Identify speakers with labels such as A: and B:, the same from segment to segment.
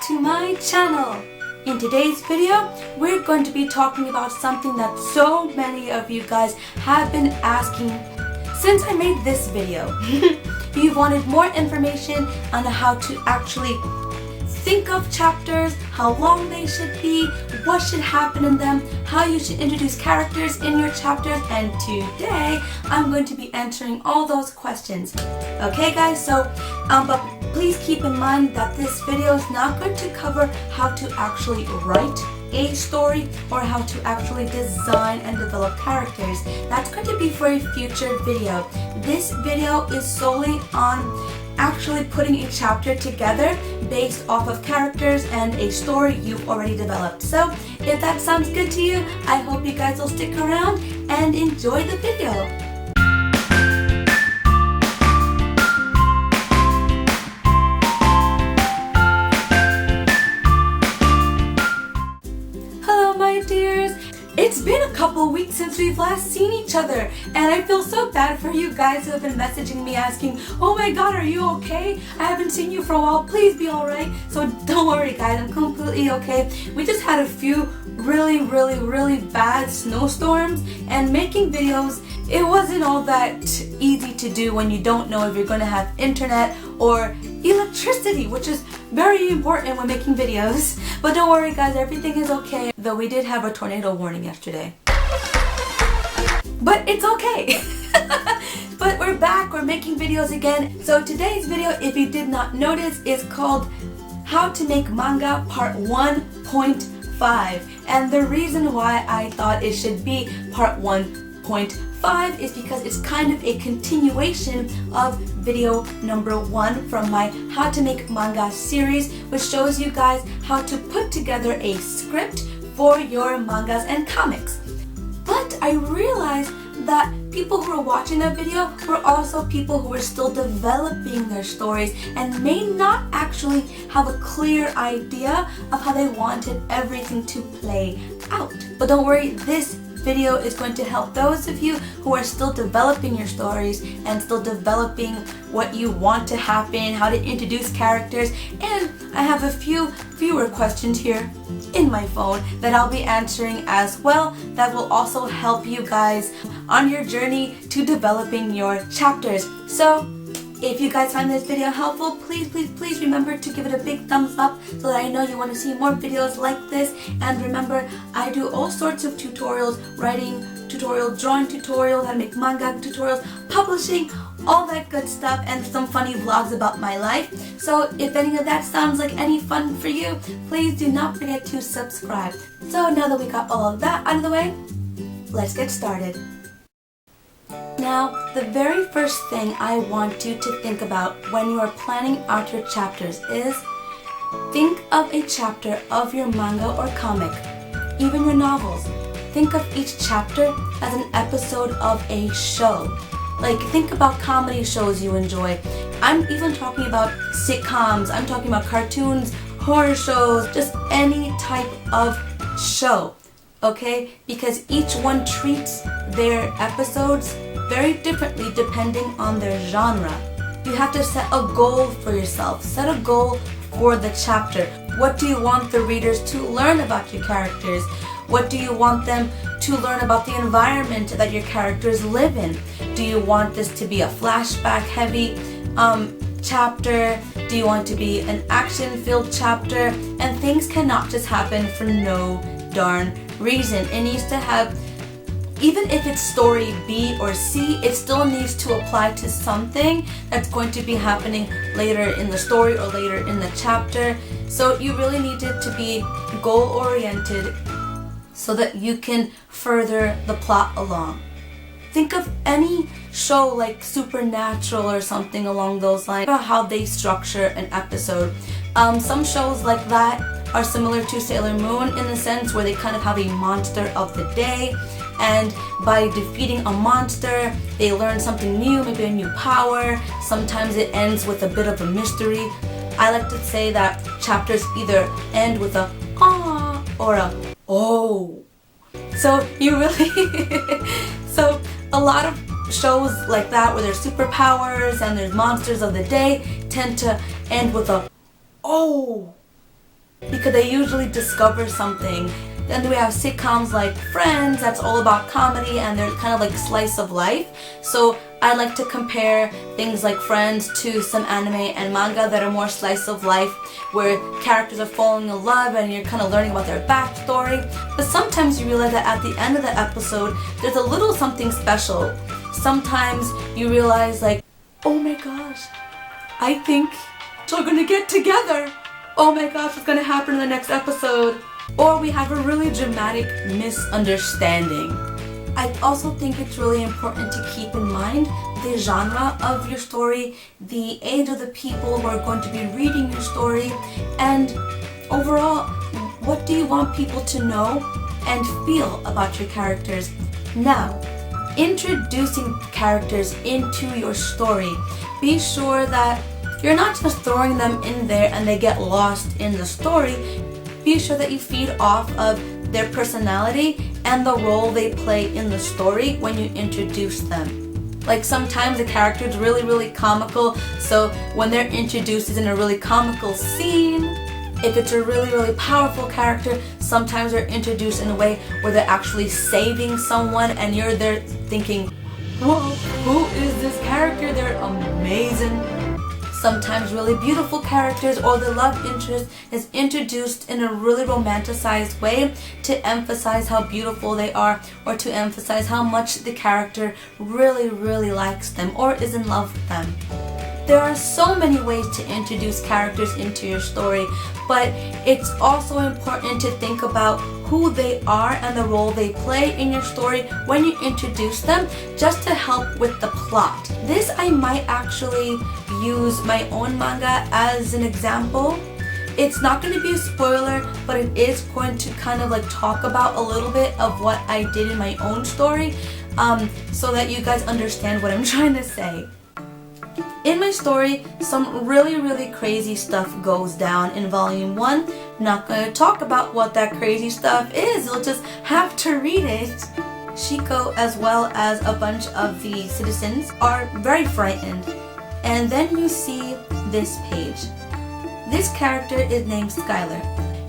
A: to my channel. In today's video, we're going to be talking about something that so many of you guys have been asking since I made this video. You wanted more information on how to actually think of chapters, how long they should be, what should happen in them, how you should introduce characters in your chapters, and today I'm going to be answering all those questions. Okay guys, so but please keep in mind that this video is not going to cover how to actually write a story or how to actually design and develop characters. That's going to be for a future video. This video is solely on actually putting a chapter together based off of characters and a story you've already developed. So if that sounds good to you, I hope you guys will stick around and enjoy the video. Hello my dears! It's been a couple weeks since we've last seen each other, and I feel so bad for you guys who have been messaging me asking, oh my god, are you okay? I haven't seen you for a while, please be alright. So don't worry guys, I'm completely okay. We just had a few really bad snowstorms, and making videos, it wasn't all that easy to do when you don't know if you're going to have internet or electricity, which is very important when making videos. But don't worry guys, everything is okay, though we did have a tornado warning yesterday. But it's okay. But we're back, we're making videos again. So today's video, if you did not notice, is called How to Make Manga Part 1.5. And the reason why I thought it should be Part 1.5 is because it's kind of a continuation of video number 1 from my How to Make Manga series, which shows you guys how to put together a script for your mangas and comics. But I realized that people who are watching that video were also people who are still developing their stories and may not actually have a clear idea of how they wanted everything to play out. But don't worry, this video is going to help those of you who are still developing your stories and still developing what you want to happen, how to introduce characters, and I have a few viewer questions here in my phone that I'll be answering as well that will also help you guys on your journey to developing your chapters. So if you guys find this video helpful, please remember to give it a big thumbs up so that I know you want to see more videos like this. And remember, I do all sorts of tutorials, writing tutorials, drawing tutorials, how to make manga tutorials, publishing, all that good stuff, and some funny vlogs about my life. So if any of that sounds like any fun for you, please do not forget to subscribe. So now that we got all of that out of the way, let's get started. Now, the very first thing I want you to think about when you are planning out your chapters is think of a chapter of your manga or comic, even your novels. Think of each chapter as an episode of a show. Like, think about comedy shows you enjoy. I'm even talking about sitcoms, I'm talking about cartoons, horror shows, just any type of show, okay? Because each one treats their episodes very differently depending on their genre. You have to set a goal for yourself. Set a goal for the chapter. What do you want the readers to learn about your characters? What do you want them to learn about the environment that your characters live in? Do you want this to be a flashback heavy chapter? Do you want it to be an action-filled chapter? And things cannot just happen for no darn reason. It needs to have, even if it's story B or C, it still needs to apply to something that's going to be happening later in the story or later in the chapter. So you really need it to be goal-oriented so that you can further the plot along. Think of any show like Supernatural or something along those lines, about how they structure an episode. Some shows like that are similar to Sailor Moon in the sense where they kind of have a monster of the day, and by defeating a monster they learn something new, maybe a new power. Sometimes it ends with a bit of a mystery. I like to say that chapters either end with a ah or a oh. So you really so a lot of shows like that where there's superpowers and there's monsters of the day tend to end with a oh. because they usually discover something. Then we have sitcoms like Friends, that's all about comedy and they're kind of like slice of life. So I like to compare things like Friends to some anime and manga that are more slice of life, where characters are falling in love and you're kind of learning about their backstory. But sometimes you realize that at the end of the episode, there's a little something special. Sometimes you realize like, oh my gosh, I think they're gonna get together. Oh my gosh, what's gonna happen in the next episode? Or we have a really dramatic misunderstanding. I also think it's really important to keep in mind the genre of your story, the age of the people who are going to be reading your story, and overall, what do you want people to know and feel about your characters. Now, introducing characters into your story. Be sure that you're not just throwing them in there and they get lost in the story. Be sure that you feed off of their personality and the role they play in the story when you introduce them. Like sometimes the character is really comical, so when they're introduced it's in a really comical scene. If it's a really powerful character, sometimes they're introduced in a way where they're actually saving someone and you're there thinking, whoa, who is this character? They're amazing. Sometimes really beautiful characters or the love interest is introduced in a really romanticized way to emphasize how beautiful they are or to emphasize how much the character really likes them or is in love with them. There are so many ways to introduce characters into your story, but it's also important to think about who they are and the role they play in your story when you introduce them, just to help with the plot. This I might actually use my own manga as an example. It's not going to be a spoiler, but it is going to kind of like talk about a little bit of what I did in my own story, so that you guys understand what I'm trying to say. In my story, some really crazy stuff goes down in volume 1. Not going to talk about what that crazy stuff is, you'll just have to read it. Shiko, as well as a bunch of the citizens, are very frightened. And then you see this page. This character is named Skylar.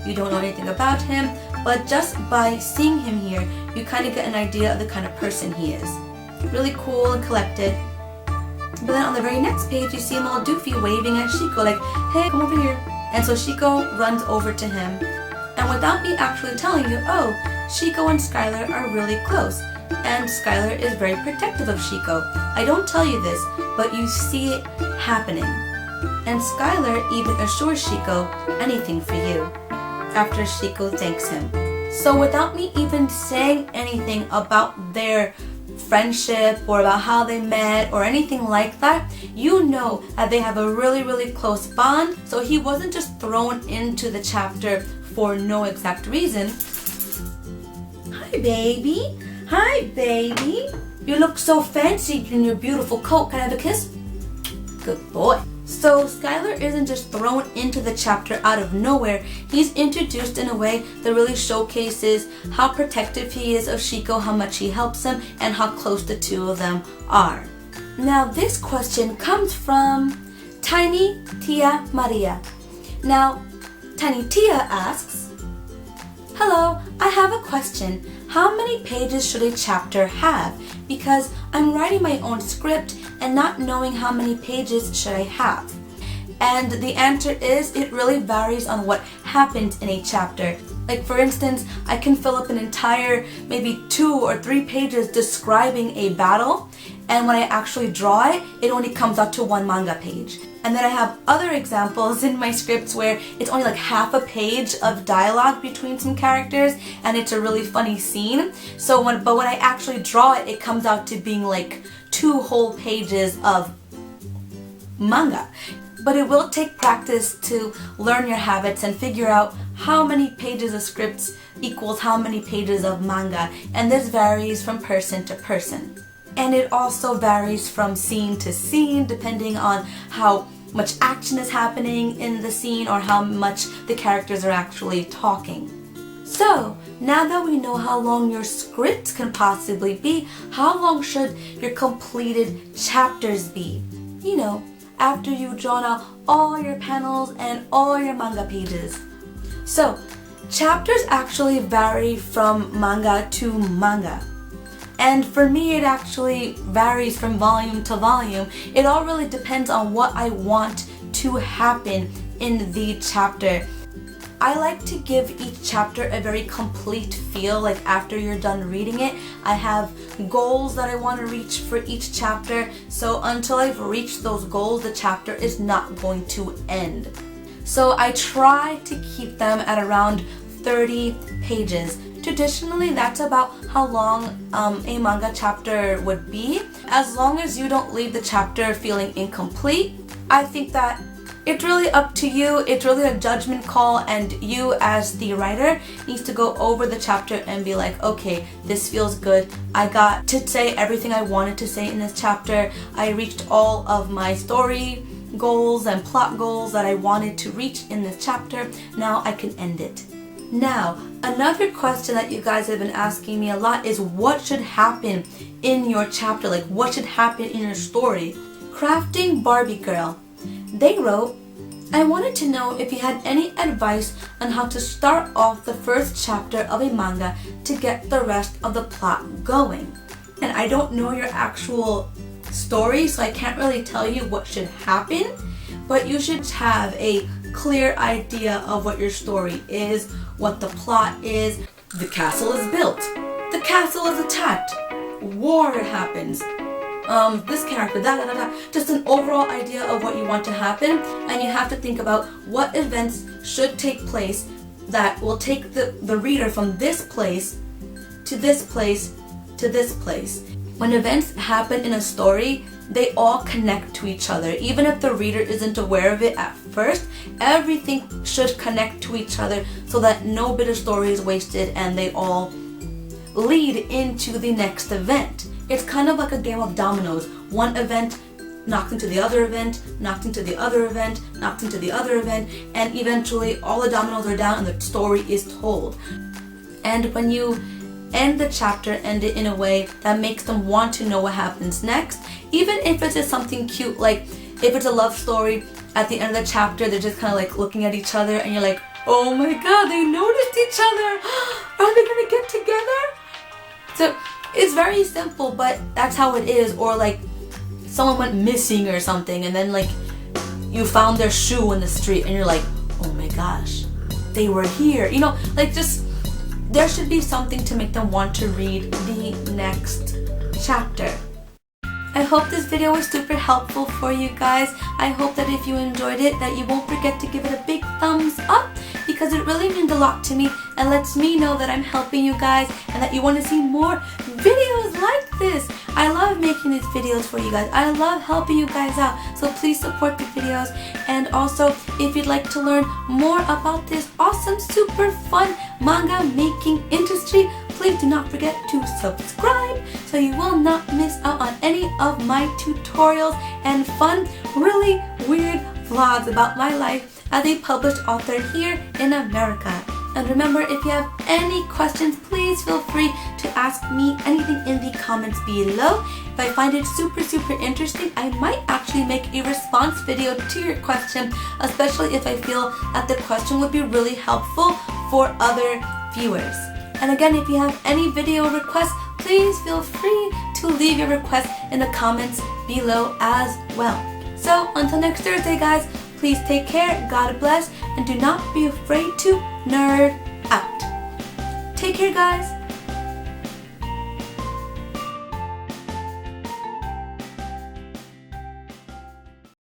A: You don't know anything about him, but just by seeing him here, you kind of get an idea of the kind of person he is. Really cool and collected. But then on the very next page, you see him all doofy waving at Shiko like, hey, come over here. And so Shiko runs over to him. And without me actually telling you, oh, Shiko and Skylar are really close. And Skylar is very protective of Shiko. I don't tell you this, but you see it happening. And Skylar even assures Shiko anything for you, after Shiko thanks him. So without me even saying anything about their friendship or about how they met or anything like that, you know that they have a really close bond. So he wasn't just thrown into the chapter for no exact reason. Hi baby, hi baby, you look so fancy in your beautiful coat. Can I have a kiss? Good boy. So Skylar isn't just thrown into the chapter out of nowhere. He's introduced in a way that really showcases how protective he is of Shiko, how much he helps him, and how close the two of them are. Now this question comes from Tiny Tia Maria. Now Tiny Tia asks, hello, I have a question. How many pages should a chapter have? Because I'm writing my own script and not knowing how many pages should I have. And the answer is, it really varies on what happens in a chapter. Like for instance, I can fill up an entire maybe 2 or 3 pages describing a battle, and when I actually draw it, it only comes out to 1 manga page. And then I have other examples in my scripts where it's only like half a page of dialogue between some characters and it's a really funny scene. But when I actually draw it, it comes out to being like 2 whole pages of manga. But it will take practice to learn your habits and figure out how many pages of scripts equals how many pages of manga, and this varies from person to person. And it also varies from scene to scene depending on how much action is happening in the scene or how much the characters are actually talking. So, now that we know how long your script can possibly be, how long should your completed chapters be? You know, after you've drawn out all your panels and all your manga pages. So, chapters actually vary from manga to manga. And for me, it actually varies from volume to volume. It all really depends on what I want to happen in the chapter. I like to give each chapter a very complete feel, like after you're done reading it. I have goals that I want to reach for each chapter, so until I've reached those goals, the chapter is not going to end. So I try to keep them at around 30 pages. Traditionally, that's about how long a manga chapter would be. As long as you don't leave the chapter feeling incomplete, I think that it's really up to you. It's really a judgment call, and you as the writer needs to go over the chapter and be like, okay, this feels good. I got to say everything I wanted to say in this chapter. I reached all of my story goals and plot goals that I wanted to reach in this chapter. Now I can end it. Now, another question that you guys have been asking me a lot is what should happen in your chapter? Like, what should happen in your story? Crafting Barbie Girl. They wrote, I wanted to know if you had any advice on how to start off the first chapter of a manga to get the rest of the plot going. And I don't know your actual story, so I can't really tell you what should happen, but you should have a clear idea of what your story is, what the plot is. The castle is built. The castle is attacked. War happens. This character, just an overall idea of what you want to happen, and you have to think about what events should take place that will take the reader from this place to this place to this place. When events happen in a story, they all connect to each other. Even if the reader isn't aware of it at first, everything should connect to each other so that no bit of story is wasted and they all lead into the next event. It's kind of like a game of dominoes. One event knocked into the other event, knocked into the other event, knocked into the other event, and eventually all the dominoes are down and the story is told. And when you end the chapter, end it in a way that makes them want to know what happens next, even if it's just something cute, like if it's a love story, at the end of the chapter they're just kind of like looking at each other and you're like, oh my god, they noticed each other. Are they gonna get together? So it's very simple, but that's how it is. Or like someone went missing or something, and then like you found their shoe in the street and you're like, oh my gosh, they were here. You know, like just there should be something to make them want to read the next chapter. I hope this video was super helpful for you guys. I hope that if you enjoyed it, that you won't forget to give it a big thumbs up, because it really means a lot to me and lets me know that I'm helping you guys and that you want to see more videos like this. I love making these videos for you guys. I love helping you guys out. So please support the videos. And also, if you'd like to learn more about this awesome, super fun manga making industry, please do not forget to subscribe so you will not miss out on any of my tutorials and fun, really weird vlogs about my life as a published author here in America. And remember, if you have any questions, please feel free to ask me anything in the comments below. If I find it super interesting, I might actually make a response video to your question, especially if I feel that the question would be really helpful for other viewers. And again, if you have any video requests, please feel free to leave your requests in the comments below as well. So until next Thursday, guys, please take care, God bless, and do not be afraid to nerd out. Take care, guys.